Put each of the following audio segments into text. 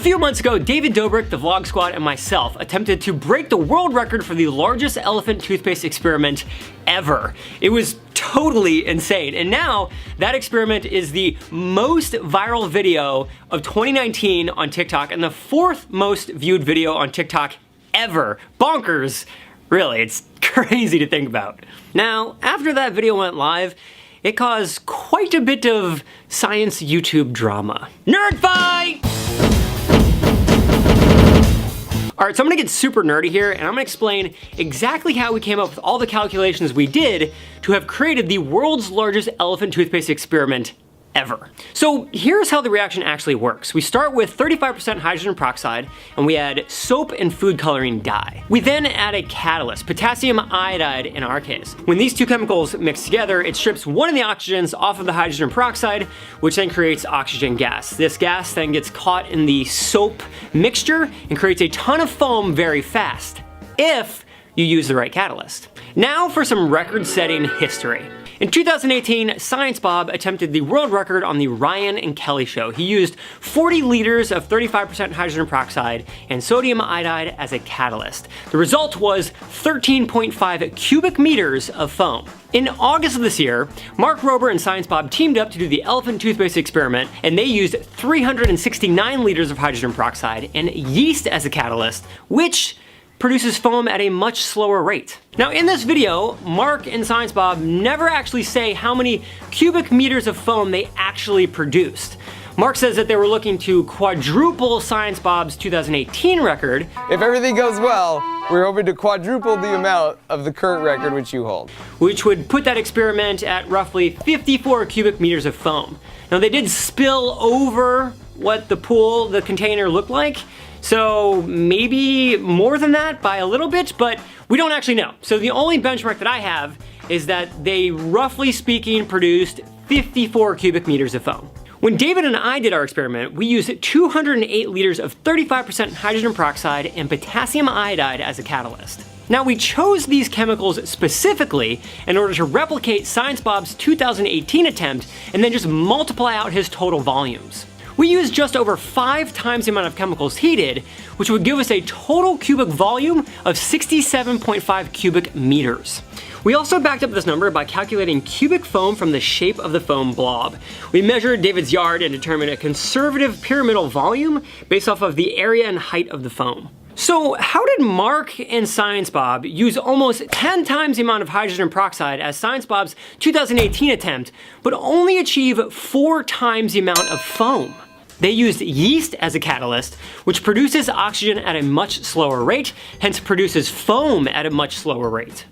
few months ago, David Dobrik, the Vlog Squad, and myself attempted to break the world record for the largest elephant toothpaste experiment ever. It was totally insane, and now that experiment is the most viral video of 2019 on TikTok and the 4th most viewed video on TikTok ever. Bonkers. Really, it's crazy to think about. Now, after that video went live, it caused quite a bit of science YouTube drama. Nerd fight! Alright, so I'm gonna get super nerdy here, and I'm gonna explain exactly how we came up with all the calculations we did to have created the world's largest elephant toothpaste experiment ever. So here's how the reaction actually works. We start with 35% hydrogen peroxide, and we add soap and food coloring dye. We then add a catalyst, potassium iodide in our case. When these two chemicals mix together, it strips one of the oxygens off of the hydrogen peroxide, which then creates oxygen gas. This gas then gets caught in the soap mixture and creates a ton of foam very fast, if you use the right catalyst. Now for some record-setting history. In 2018, Science Bob attempted the world record on the Ryan and Kelly show. He used 40 liters of 35% hydrogen peroxide and sodium iodide as a catalyst. The result was 13.5 cubic meters of foam. In August of this year, Mark Rober and Science Bob teamed up to do the elephant toothpaste experiment, and they used 369 liters of hydrogen peroxide and yeast as a catalyst, which produces foam at a much slower rate. Now in this video, Mark and Science Bob never actually say how many cubic meters of foam they actually produced. Mark says that they were looking to quadruple Science Bob's 2018 record. If everything goes well, we're hoping to quadruple the amount of the current record which you hold. Which would put that experiment at roughly 54 cubic meters of foam. Now they did spill over what the container looked like, so maybe more than that by a little bit, but we don't actually know. So the only benchmark that I have is that they, roughly speaking, produced 54 cubic meters of foam. When David and I did our experiment, we used 208 liters of 35% hydrogen peroxide and potassium iodide as a catalyst. Now we chose these chemicals specifically in order to replicate Science Bob's 2018 attempt and then just multiply out his total volumes. We used just over 5 times the amount of chemicals he did, which would give us a total cubic volume of 67.5 cubic meters. We also backed up this number by calculating cubic foam from the shape of the foam blob. We measured David's yard and determined a conservative pyramidal volume based off of the area and height of the foam. So how did Mark and Science Bob use almost 10 times the amount of hydrogen peroxide as Science Bob's 2018 attempt, but only achieve 4 times the amount of foam? They used yeast as a catalyst, which produces oxygen at a much slower rate, hence produces foam at a much slower rate.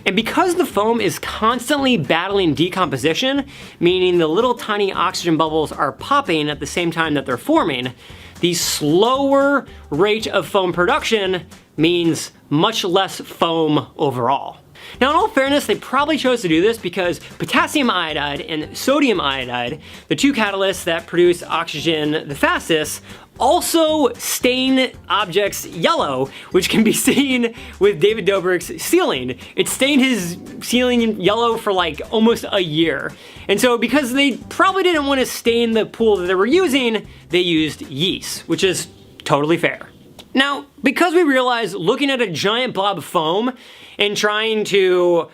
And because the foam is constantly battling decomposition, meaning the little tiny oxygen bubbles are popping at the same time that they're forming, the slower rate of foam production means much less foam overall. Now in all fairness, they probably chose to do this because potassium iodide and sodium iodide, the two catalysts that produce oxygen the fastest, also stain objects yellow, which can be seen with David Dobrik's ceiling. It stained his ceiling yellow for like almost a year. And so because they probably didn't want to stain the pool that they were using, they used yeast, which is totally fair. Now, because we realized looking at a giant blob of foam and trying to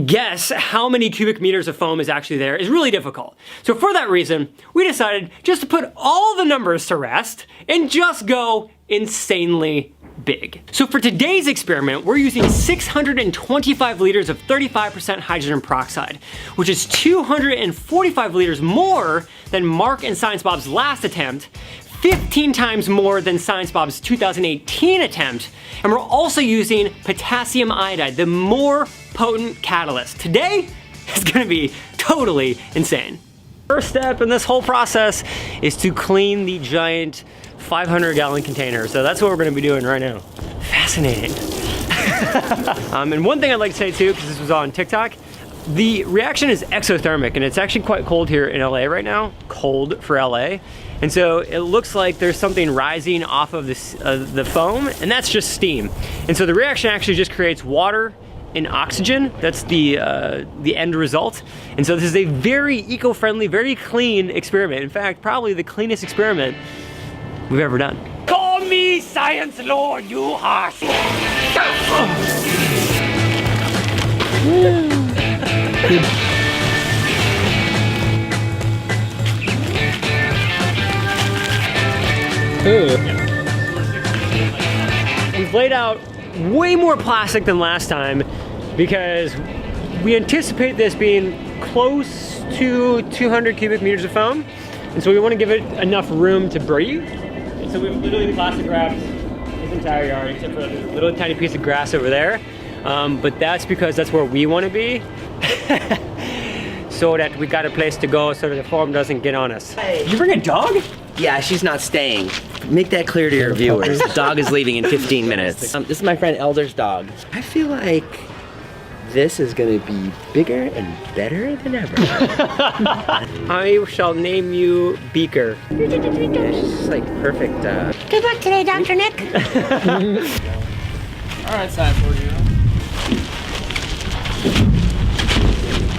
guess how many cubic meters of foam is actually there is really difficult. So for that reason, we decided just to put all the numbers to rest and just go insanely big. So for today's experiment, we're using 625 liters of 35% hydrogen peroxide, which is 245 liters more than Mark and Science Bob's last attempt, 15 times more than Science Bob's 2018 attempt, and we're also using potassium iodide, the more potent catalyst. Today is gonna be totally insane. First step in this whole process is to clean the giant 500-gallon container. So that's what we're gonna be doing right now. Fascinating. And one thing I'd like to say too, because this was on TikTok, the reaction is exothermic, and it's actually quite cold here in LA right now. Cold for LA. And so it looks like there's something rising off of this, the foam, and that's just steam. And so the reaction actually just creates water and oxygen. That's the end result. And so this is a very eco-friendly, very clean experiment. In fact, probably the cleanest experiment we've ever done. me, science lord, you harsh. We've laid out way more plastic than last time because we anticipate this being close to 200 cubic meters of foam. And so we want to give it enough room to breathe. And so we've literally plastic wrapped this entire yard except for a little tiny piece of grass over there. But that's because that's where we want to be. So that we got a place to go so that the foam doesn't get on us. Hey. You bring a dog? Yeah, she's not staying. Make that clear to your viewers. The dog is leaving in 15 minutes. This is my friend Elder's dog. I feel like this is gonna be bigger and better than ever. I shall name you Beaker. Yeah, she's just like perfect. Good luck today, Dr. Nick. All right, time for you.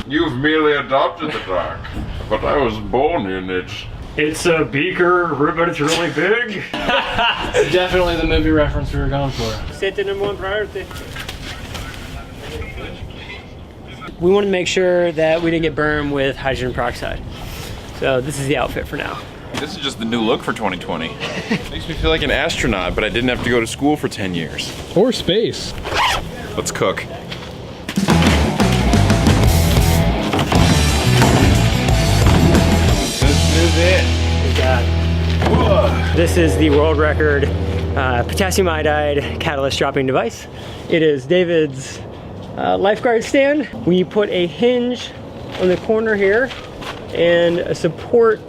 You've merely adopted the dark, but I was born in it. It's a beaker, but it's really big. Definitely the movie reference we were going for. C'était number one priority. We want to make sure that we didn't get burned with hydrogen peroxide. So this is the outfit for now. This is just the new look for 2020. Makes me feel like an astronaut, but I didn't have to go to school for 10 years. Or space. Let's cook. This is it. This is the world record potassium iodide catalyst dropping device. It is David's lifeguard stand. We put a hinge on the corner here and a support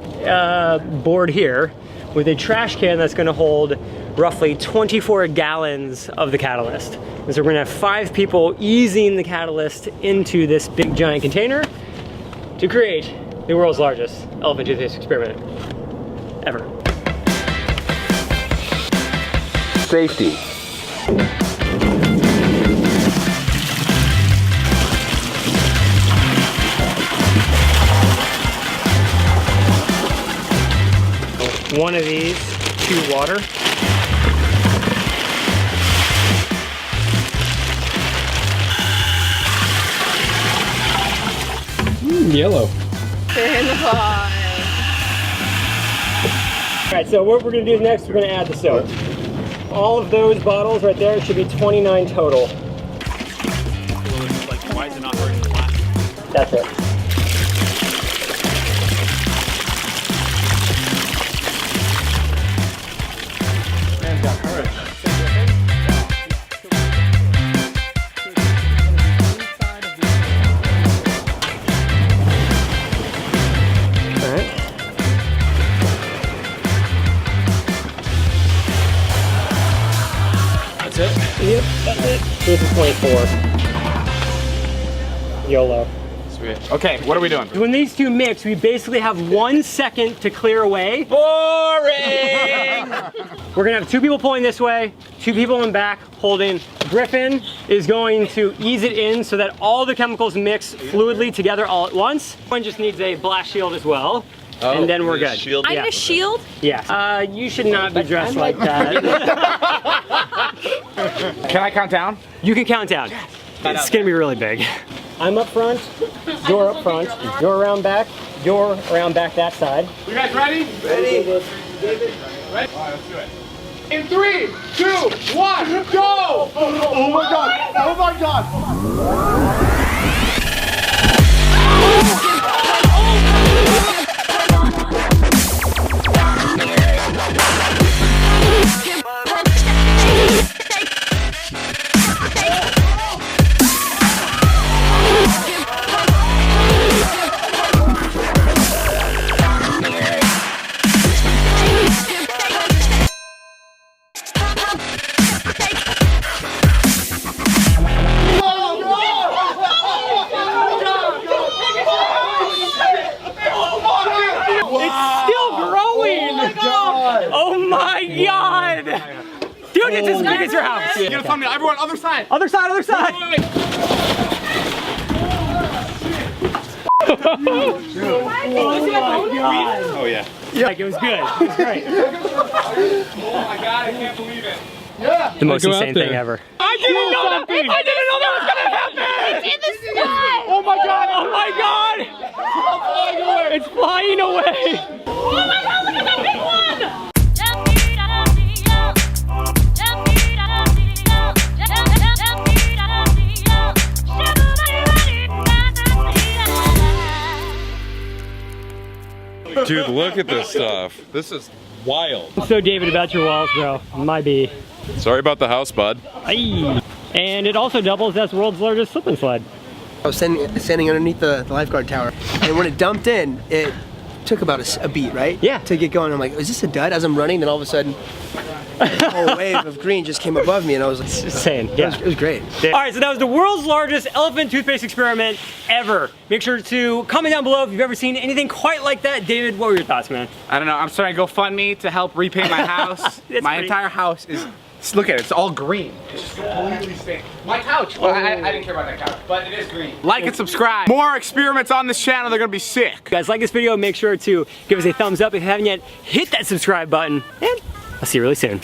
board here with a trash can that's going to hold roughly 24 gallons of the catalyst. And so we're going to have 5 people easing the catalyst into this big giant container to create the world's largest elephant toothpaste experiment ever. Safety. One of these to water. Yellow. All right, so what we're gonna do next, we're gonna add the soap. All of those bottles right there should be 29 total. Why is it not working flat? That's it. Yep, that's it. This is 24. YOLO. Sweet. Okay, what are we doing? When these two mix, we basically have 1 second to clear away. Boring! We're gonna have 2 people pulling this way, 2 people in back holding. Griffin is going to ease it in so that all the chemicals mix fluidly together all at once. One just needs a blast shield as well. And then we're good. Shield. I Yeah. need a shield. Yes. You should not be dressed like that. Can I count down? You can count down. It's gonna be really big. I'm up front, you're up front, you're around back, you're around back that side. You guys ready? Ready. Ready? All right, let's do it. In 3, 2, 1, go! Oh my god! Oh my god! Oh my god! Dude, it's as big as your house! You gotta find me, everyone, other side! Other side, other side! Wait. Oh yeah. Like, it was good. It was great. Oh my god, I can't believe it. The most Go out insane thing there. ever. I didn't know that. I didn't know that was gonna happen. It's in the sky! Oh my god. Oh my god. It's flying away. Oh my god, look at that big one! Dude, look at this stuff. This is wild. So David, about your walls, bro. My B. Sorry about the house, bud. Aye. And it also doubles as world's largest slip and slide. I was standing underneath the lifeguard tower, and when it dumped in, it took about a beat, right? Yeah. To get going, I'm like, is this a dud? As I'm running, then all of a sudden, a whole wave of green just came above me, and I was like, Insane. Yeah. it was great. All right, so that was the world's largest elephant toothpaste experiment ever. Make sure to comment down below if you've ever seen anything quite like that. David, what were your thoughts, man? I don't know. I'm starting to GoFundMe to help repaint my house. It's My pretty- entire house is. Just look at it. It's all green. It's just completely stained. My couch. Well, I didn't care about that couch, but it is green. Like and subscribe. More experiments on this channel. They're gonna be sick. If you guys like this video, make sure to give us a thumbs up. If you haven't yet, hit that subscribe button. And I'll see you really soon.